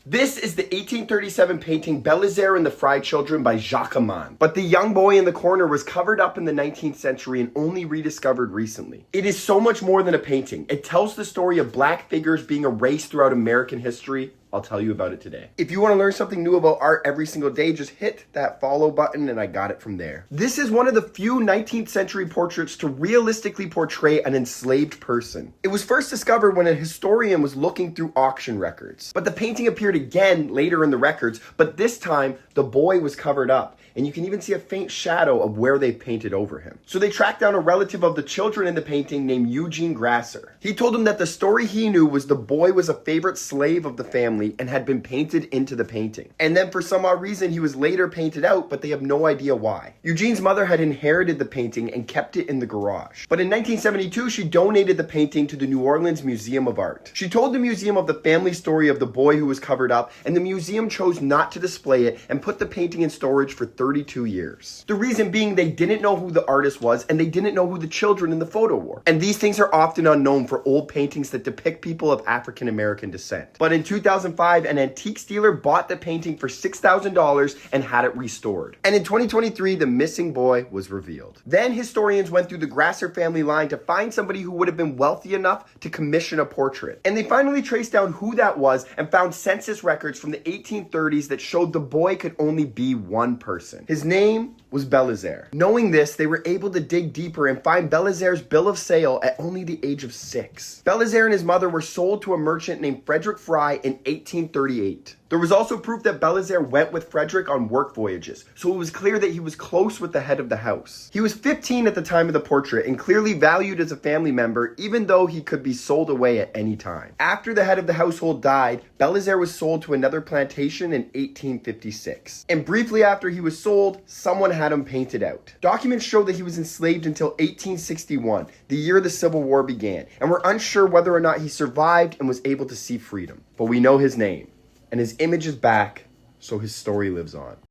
This is the 1837 painting Belizaire and the Frey Children by Jacques. But the young boy in the corner was covered up in the 19th century and only rediscovered recently. It is so much more than a painting. It tells the story of black figures being erased throughout American history. I'll tell you about it today. If you want to learn something new about art every single day, just hit that follow button and I got it from there. This is one of the few 19th century portraits to realistically portray an enslaved person. It was first discovered when a historian was looking through auction records. But the painting appeared again later in the records, but this time the boy was covered up. And you can even see a faint shadow of where they painted over him. So they tracked down a relative of the children in the painting named Eugene Grasser. He told them that the story he knew was the boy was a favorite slave of the family and had been painted into the painting. And then for some odd reason, he was later painted out, but they have no idea why. Eugene's mother had inherited the painting and kept it in the garage. But in 1972, she donated the painting to the New Orleans Museum of Art. She told the museum of the family story of the boy who was covered up, and the museum chose not to display it and put the painting in storage for 32 years. The reason being they didn't know who the artist was and they didn't know who the children in the photo were. And these things are often unknown for old paintings that depict people of African American descent. But in 2005, an antiques dealer bought the painting for $6,000 and had it restored. And in 2023, the missing boy was revealed. Then historians went through the Grasser family line to find somebody who would have been wealthy enough to commission a portrait. And they finally traced down who that was and found census records from the 1830s that showed the boy could only be one person. His name was Belizaire. Knowing this, they were able to dig deeper and find Belizaire's bill of sale at only the age of 6. Belizaire and his mother were sold to a merchant named Frederick Frey in 1838. There was also proof that Belizaire went with Frederick on work voyages, so it was clear that he was close with the head of the house. He was 15 at the time of the portrait and clearly valued as a family member, even though he could be sold away at any time. After the head of the household died, Belizaire was sold to another plantation in 1856. And briefly after he was sold, someone had him painted out. Documents show that he was enslaved until 1861, the year the Civil War began, and we're unsure whether or not he survived and was able to see freedom. But we know his name. And his image is back, so his story lives on.